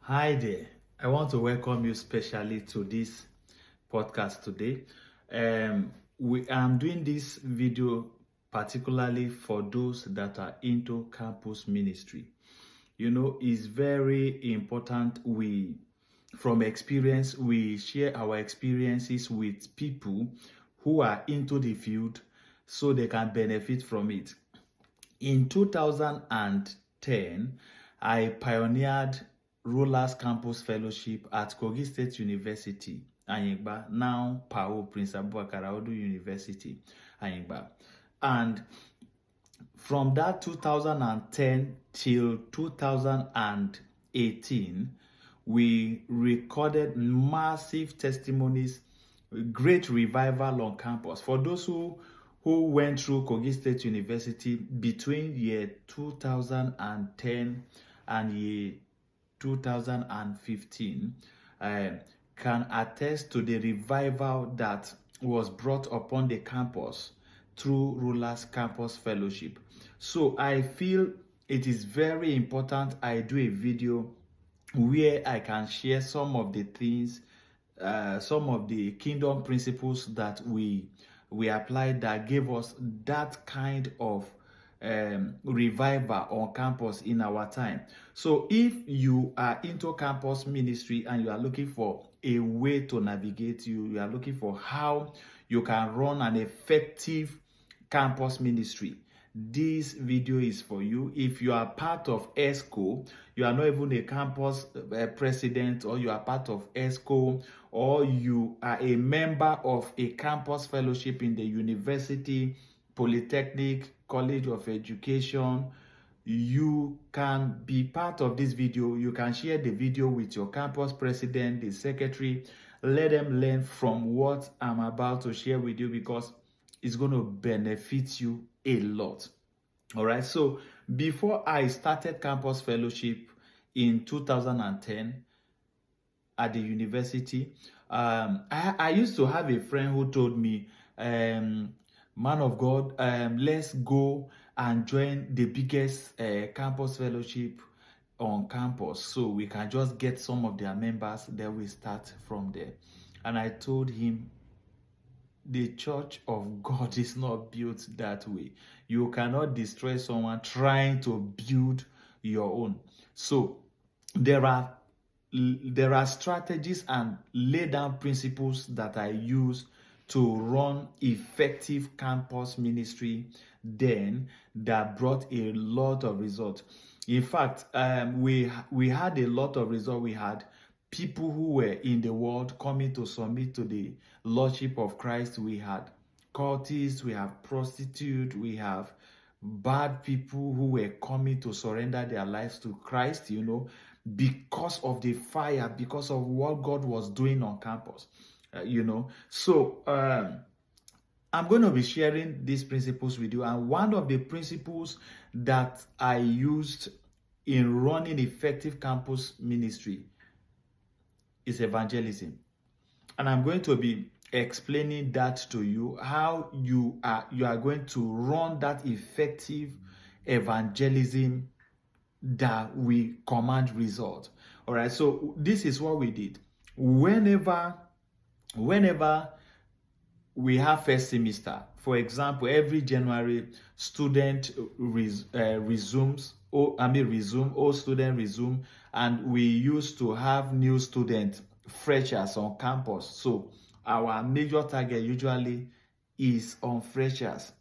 Hi there. I want to welcome you specially to this podcast today. I'm doing this video particularly for those that are into campus ministry. It's very important from experience, we share our experiences with people who are into the field so they can benefit from it. In 2010, I pioneered Rulers Campus Fellowship at Kogi State University, Ayingba, now PAO, Prince Abubakar Audu University, Ayingba. And from that 2010 till 2018, we recorded massive testimonies, great revival on campus. For those who went through Kogi State University between year 2010 and year 2015, can attest to the revival that was brought upon the campus through Rulers Campus Fellowship. So I feel it is very important I do a video where I can share some of the things, some of the kingdom principles that we applied that gave us that kind of revival on campus in our time. So if you are into campus ministry and you are looking for a way to navigate, you are looking for how you can run an effective campus ministry, this video is for you. If you are part of ESCO, you are not even a campus president, or you are part of ESCO, or you are a member of a campus fellowship in the university, polytechnic, college of education, you can be part of this video. You can share the video with your campus president, the secretary. Let them learn from what I'm about to share with you, because it's going to benefit you a lot. All right. So before I started campus fellowship in 2010 at the university, I used to have a friend who told me, man of God, let's go and join the biggest campus fellowship on campus, so we can just get some of their members, then we start from there. And I told him, the church of God is not built that way. You cannot destroy someone trying to build your own. So there are strategies and lay down principles that I use to run effective campus ministry then that brought a lot of results. In fact, we had a lot of results. We had people who were in the world coming to submit to the Lordship of Christ. We had cultists, we have prostitutes, we have bad people who were coming to surrender their lives to Christ, because of the fire, because of what God was doing on campus, So I'm going to be sharing these principles with you. And one of the principles that I used in running effective campus ministry is evangelism. And I'm going to be explaining that to you, how you are going to run that effective evangelism that we command result. All right, so this is what we did. Whenever we have first semester, for example, every January, student resume, all students resume, and we used to have new students, freshers on campus. So our major target usually is on freshers.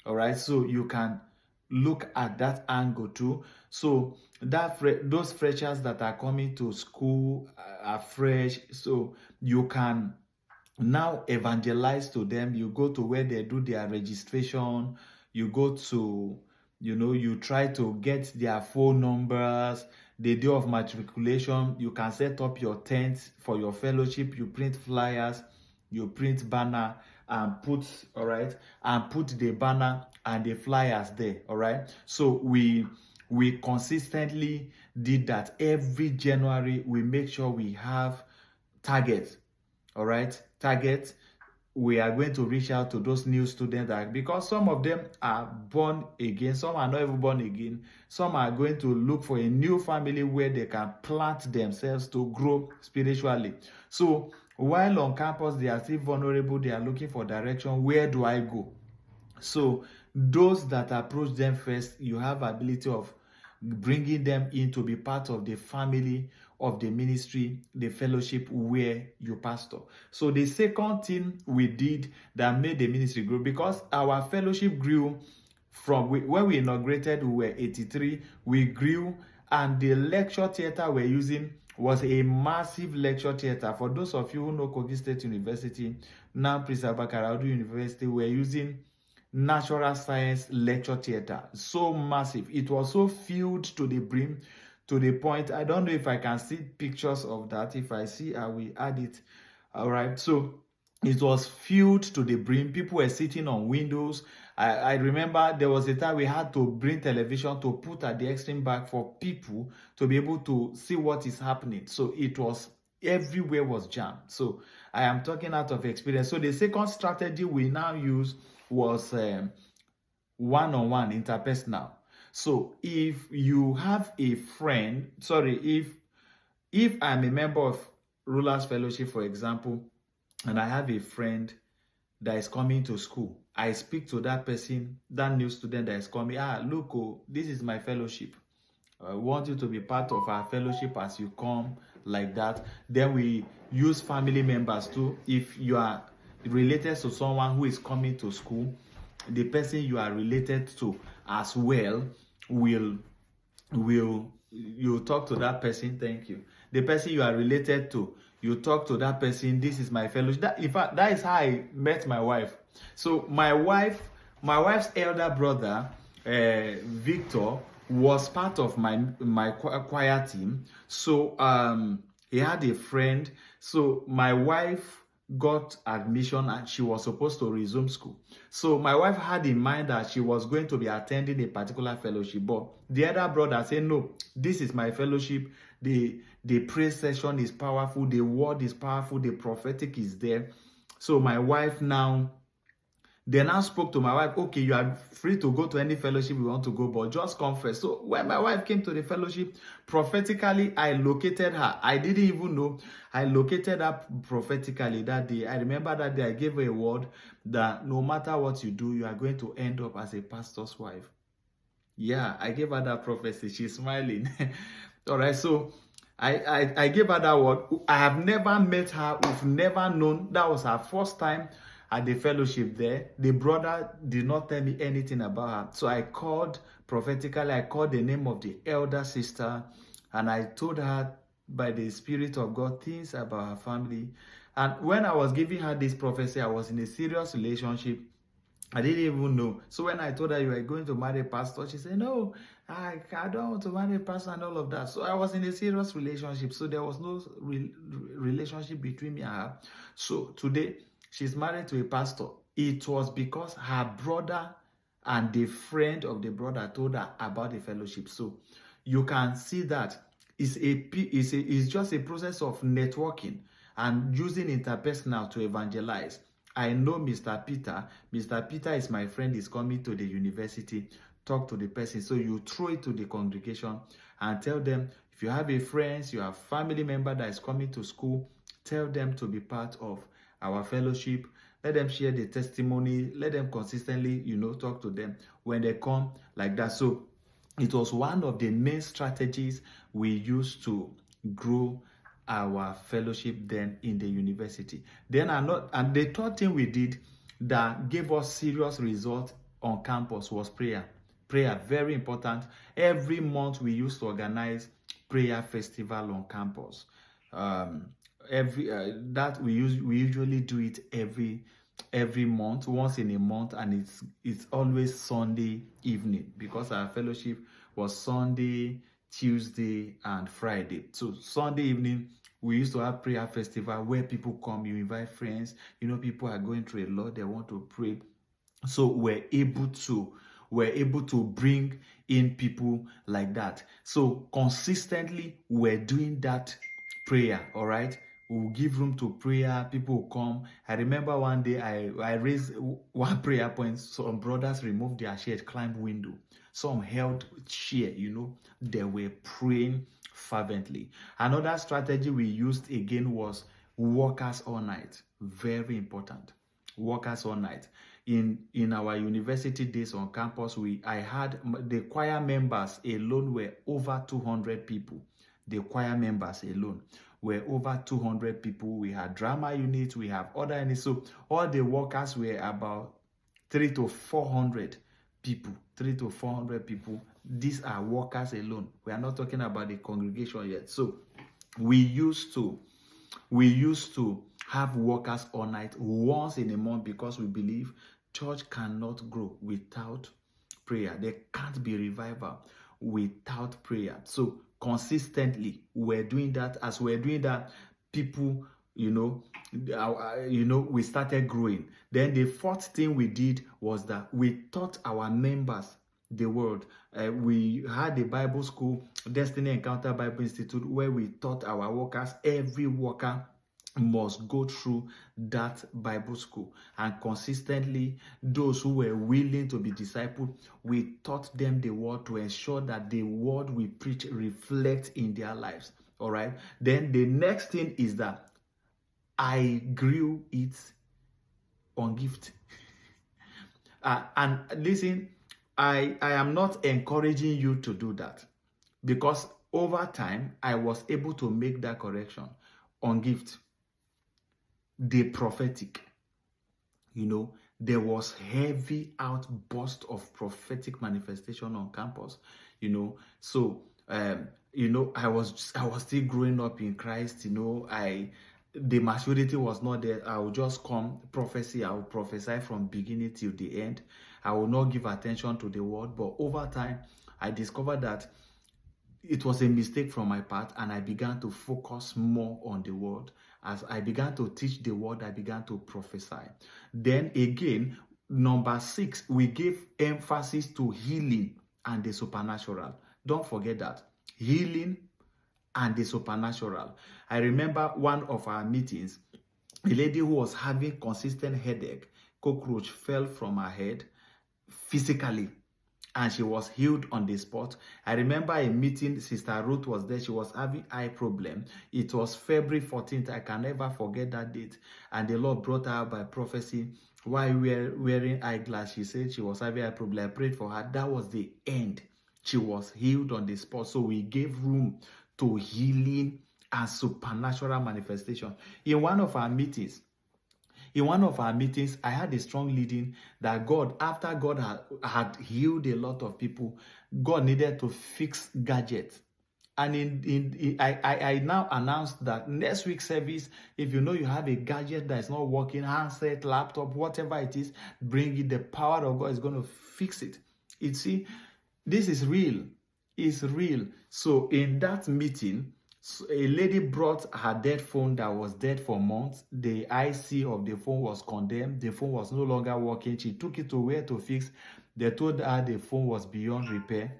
All right, so you can look at that angle too. So those freshers that are coming to school are fresh, so you can now evangelize to them. You go to where they do their registration, you go to, you try to get their phone numbers. The day of matriculation, you can set up your tent for your fellowship. You print flyers, you print banner, and put the banner and the flyers there. All right, so we consistently did that. Every January we make sure we have targets. All right, targets. we are going to reach out to those new students because some of them are born again, some are not even born again, some are going to look for a new family where they can plant themselves to grow spiritually. So while on campus they are still vulnerable, they are looking for direction. Where do I go? So those that approach them first, you have ability of bringing them in to be part of the family of the ministry, the fellowship where you pastor. So the second thing we did that made the ministry grow, because our fellowship grew from when we inaugurated, we were 83, we grew, and the lecture theater we're using was a massive lecture theater. For those of you who know Kogi State University, now Prince Abubakar University, we're using natural science lecture theater. So massive. It was so filled to the brim, to the point. I don't know if I can see pictures of that. If I see, I will add it. All right. So it was filled to the brim. People were sitting on windows. I remember there was a time we had to bring television to put at the extreme back for people to be able to see what is happening. So it was, everywhere was jammed. So I am talking out of experience. So the second strategy we now use was one-on-one, interpersonal. So if you have a friend, if I'm a member of Rulers Fellowship, for example, and I have a friend that is coming to school, I speak to that person, that new student that is coming. Look, this is my fellowship. I want you to be part of our fellowship as you come, like that. Then we use family members too. If you are related to someone who is coming to school, the person you are related to as well will you talk to that person. Thank you. The person you are related to, you talk to that person. This is my fellowship. In fact, that is how I met my wife. So my wife's elder brother, Victor, was part of my choir team. So he had a friend. So my wife got admission and she was supposed to resume school. So my wife had in mind that she was going to be attending a particular fellowship, but the other brother said, no, this is my fellowship. The praise session is powerful, the word is powerful, the prophetic is there. So my wife now spoke to my wife, okay, you are free to go to any fellowship you want to go, but just come first. So when my wife came to the fellowship, prophetically, I located her. I didn't even know. I located her prophetically that day. I remember that day I gave her a word that no matter what you do, you are going to end up as a pastor's wife. Yeah, I gave her that prophecy. She's smiling. All right, so I gave her that word. I have never met her. We've never known. That was her first time at the fellowship there. The brother did not tell me anything about her. So I called prophetically, I called the name of the elder sister, and I told her by the Spirit of God things about her family. And when I was giving her this prophecy, I was in a serious relationship. I didn't even know. So when I told her you were going to marry a pastor, she said, no, I don't want to marry a pastor and all of that. So I was in a serious relationship. So there was no relationship between me and her. So today, she's married to a pastor. It was because her brother and the friend of the brother told her about the fellowship. So you can see that it's just a process of networking and using interpersonal to evangelize. I know Mr. Peter. Mr. Peter is my friend, is coming to the university. Talk to the person. So you throw it to the congregation and tell them, if you have a friend, you have family member that is coming to school, tell them to be part of our fellowship. Let them share the testimony. Let them consistently, talk to them when they come, like that. So it was one of the main strategies we used to grow our fellowship then in the university. Then and the third thing we did that gave us serious results on campus was prayer. Prayer, very important. Every month we used to organize prayer festival on campus. That we usually do it every month, once in a month, and it's always Sunday evening, because our fellowship was Sunday, Tuesday, and Friday. So Sunday evening we used to have prayer festival where people come, you invite friends, people are going through a lot, they want to pray. So we're able to bring in people like that. So consistently we're doing that prayer, all right? We'll give room to prayer. People will come. I remember one day I raised one prayer point. Some brothers removed their shirt, climbed window. Some held chair, they were praying fervently. Another strategy we used again was workers all night. Very important. Workers all night. In our university days on campus, I had the choir members alone were over 200 people. The choir members alone were over 200 people. We had drama units, we have other units. So all the workers were about 300 to 400 people. 300 to 400 people. These are workers alone. We are not talking about the congregation yet. So we used to have workers all night once in a month, because we believe church cannot grow without prayer. There can't be revival without prayer. So consistently we're doing that. As we're doing that, people, we started growing. Then the fourth thing we did was that we taught our members the word. We had a Bible school, Destiny Encounter Bible Institute, where we taught our workers. Every worker must go through that Bible school, and consistently those who were willing to be discipled, we taught them the word to ensure that the word we preach reflects in their lives. All right. Then the next thing is that I grew it on gift. And listen, I am not encouraging you to do that, because over time I was able to make that correction on gift. The prophetic, there was heavy outburst of prophetic manifestation on campus, so I was still growing up in Christ. The maturity was not there. I will just come prophecy. I will prophesy from beginning till the end. I will not give attention to the word. But over time, I discovered that it was a mistake from my part, and I began to focus more on the word. As I began to teach the word, I began to prophesy. Then again, number 6, we gave emphasis to healing and the supernatural. Don't forget that. Healing and the supernatural. I remember one of our meetings, a lady who was having consistent headache, cockroach fell from her head physically, and she was healed on the spot. I remember a meeting, Sister Ruth was there. She was having eye problem. It was February 14th. I can never forget that date. And the Lord brought her by prophecy. While we were wearing eyeglass, she said she was having eye problem. I prayed for her. That was the end. She was healed on the spot. So we gave room to healing and supernatural manifestation. In one of our meetings, I had a strong leading that God, after God had healed a lot of people, God needed to fix gadgets. And I now announced that next week's service, if you have a gadget that is not working, handset, laptop, whatever it is, bring it. The power of God is going to fix it. You see, this is real. It's real. So in that meeting, a lady brought her dead phone that was dead for months. The IC of the phone was condemned. The phone was no longer working. She took it to where to fix. They told her the phone was beyond repair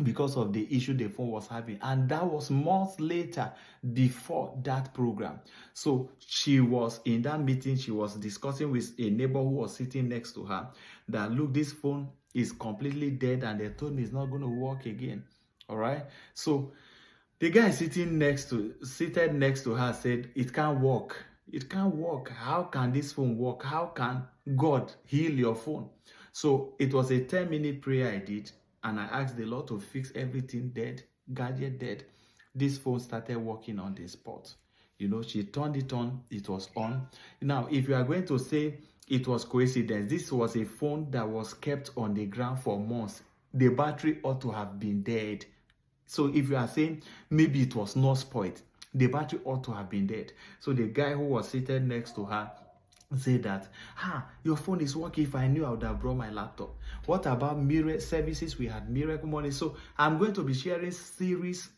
because of the issue the phone was having. And that was months later, before that program. So she was in that meeting. She was discussing with a neighbor who was sitting next to her that, look, this phone is completely dead, and they told me it's not going to work again. All right. So the guy seated next to her said, it can't work. It can't work. How can this phone work? How can God heal your phone? So it was a 10-minute prayer I did, and I asked the Lord to fix everything dead, gadget dead. This phone started working on the spot. She turned it on. It was on. Now, if you are going to say it was coincidence, this was a phone that was kept on the ground for months. The battery ought to have been dead. So if you are saying maybe it was not spoiled, the battery ought to have been dead. So the guy who was seated next to her said that, your phone is working. If I knew, I would have brought my laptop. What about miracle services? We had miracle money. So I'm going to be sharing series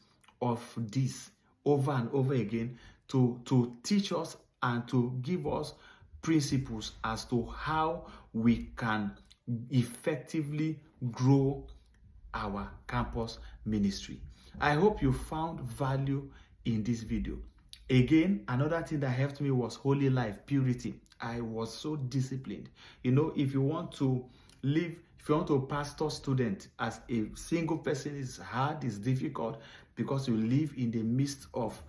of this over and over again to teach us and to give us principles as to how we can effectively grow our campus ministry. I hope you found value in this video. Again, another thing that helped me was holy life, purity. I was so disciplined. You know, if you want to live, if you want to pastor student as a single person, it's hard, it's difficult because you live in the midst of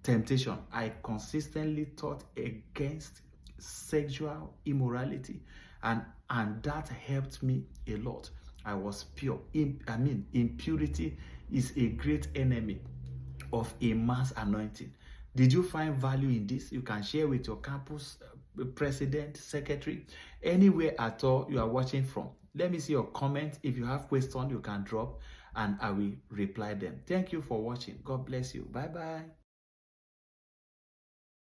temptation. I consistently taught against sexual immorality, and that helped me a lot. I was pure. Impurity is a great enemy of a man's anointing. Did you find value in this? You can share with your campus president, secretary, anywhere at all you are watching from. Let me see your comment. If you have questions, you can drop and I will reply them. Thank you for watching. God bless you. Bye bye.